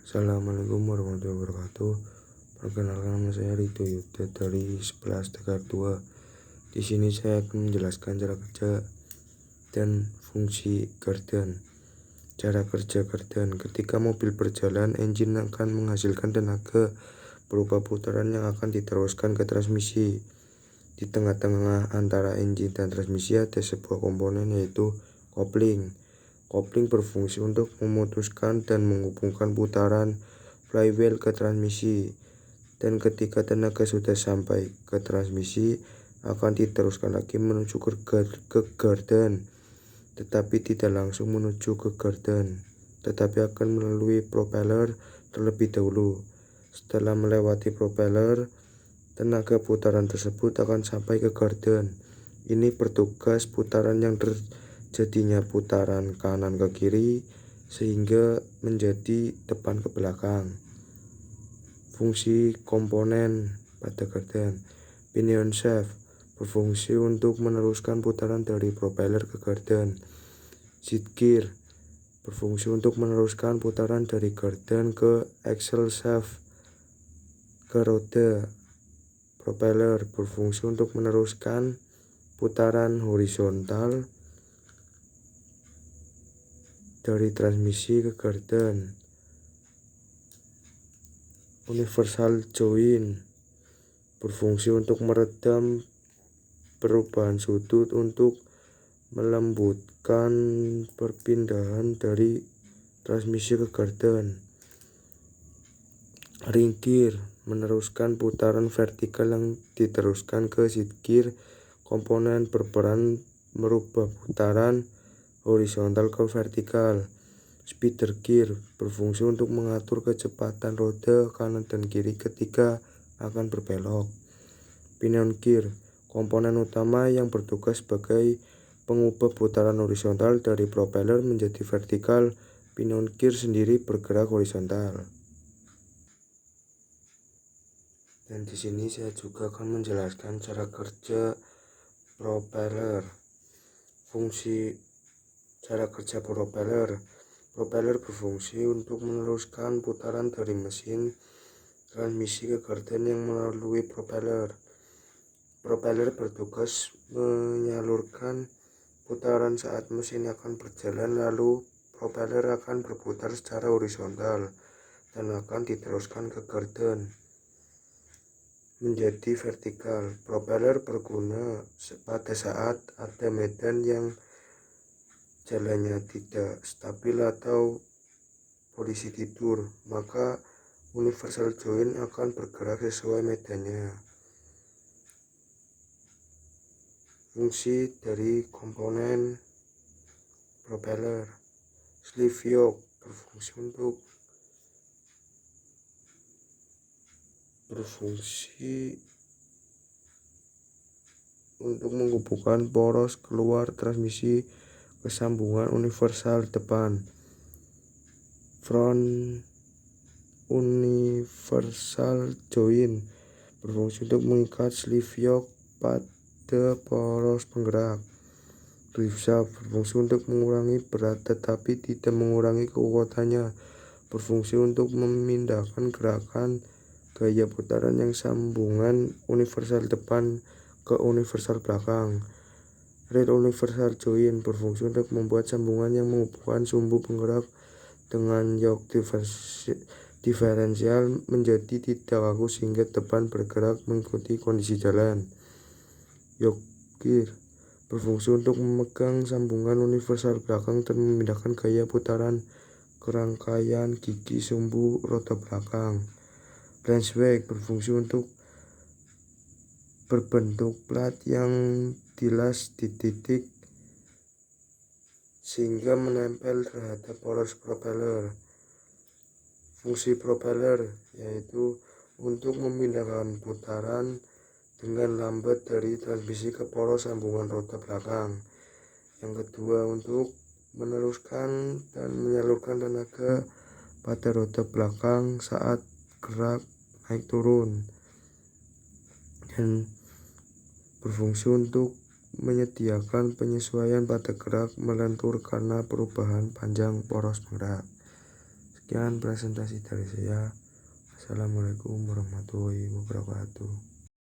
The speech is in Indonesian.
Assalamualaikum warahmatullahi wabarakatuh. Perkenalkan, nama saya Rito Yuda dari 11 Tegar 2. Di sini saya akan menjelaskan cara kerja dan fungsi gardan. Cara kerja gardan: ketika mobil berjalan, engine akan menghasilkan tenaga berupa putaran yang akan diteruskan ke transmisi. Di tengah-tengah antara engine dan transmisi ada sebuah komponen, yaitu kopling. Kopling berfungsi untuk memutuskan dan menghubungkan putaran flywheel ke transmisi, dan ketika tenaga sudah sampai ke transmisi akan diteruskan lagi menuju ke gardan, tetapi tidak langsung menuju ke gardan, tetapi akan melalui propeller terlebih dahulu. Setelah melewati propeller, tenaga putaran tersebut akan sampai ke gardan. Ini bertugas putaran yang terjadinya putaran kanan ke kiri sehingga menjadi depan ke belakang. Fungsi komponen pada gardan: pinion shaft berfungsi untuk meneruskan putaran dari propeller ke gardan. Seat gear berfungsi untuk meneruskan putaran dari gardan ke axle shaft ke roda. Propeller berfungsi untuk meneruskan putaran horizontal dari transmisi ke gardan. Universal joint berfungsi untuk meredam perubahan sudut untuk melembutkan perpindahan dari transmisi ke gardan. Ring gear meneruskan putaran vertikal yang diteruskan ke seat gear. Komponen berperan merubah putaran horizontal ke vertikal. Speeder gear berfungsi untuk mengatur kecepatan roda kanan dan kiri ketika akan berbelok. Pinion gear, komponen utama yang bertugas sebagai pengubah putaran horizontal dari propeller menjadi vertikal. Pinion gear sendiri bergerak horizontal. Dan di sini saya juga akan menjelaskan cara kerja propeller. Fungsi cara kerja propeller: propeller berfungsi untuk meneruskan putaran dari mesin transmisi ke gardan yang melalui propeller. Propeller bertugas menyalurkan putaran saat mesin akan berjalan, lalu propeller akan berputar secara horizontal dan akan diteruskan ke gardan menjadi vertikal. Propeller berguna pada saat ada medan yang jalannya tidak stabil atau posisi tidur, maka universal joint akan bergerak sesuai medannya. Fungsi dari komponen propeller: sleeve yoke berfungsi untuk menghubungkan poros keluar transmisi ke sambungan universal depan. Front universal joint berfungsi untuk mengikat sleeve yoke pada poros penggerak. Drive shaft berfungsi untuk mengurangi berat tetapi tidak mengurangi kekuatannya. Berfungsi untuk memindahkan gerakan gaya putaran yang sambungan universal depan ke universal belakang. Rail universal joint berfungsi untuk membuat sambungan yang menghubungkan sumbu penggerak dengan yoke diferensial menjadi tidak kaku sehingga depan bergerak mengikuti kondisi jalan. Yoke gear berfungsi untuk memegang sambungan universal belakang dan memindahkan gaya putaran ke rangkaian gigi sumbu roda belakang. Flange wheel berfungsi untuk berbentuk plat yang dilas di titik sehingga menempel terhadap poros propeller. Fungsi propeller yaitu untuk memindahkan putaran dengan lambat dari transmisi ke poros sambungan roda belakang. Yang kedua, untuk meneruskan dan menyalurkan tenaga pada roda belakang saat gerak naik turun, dan berfungsi untuk menyediakan penyesuaian pada gerak melentur karena perubahan panjang poros penggerak. Sekian presentasi dari saya. Assalamualaikum warahmatullahi wabarakatuh.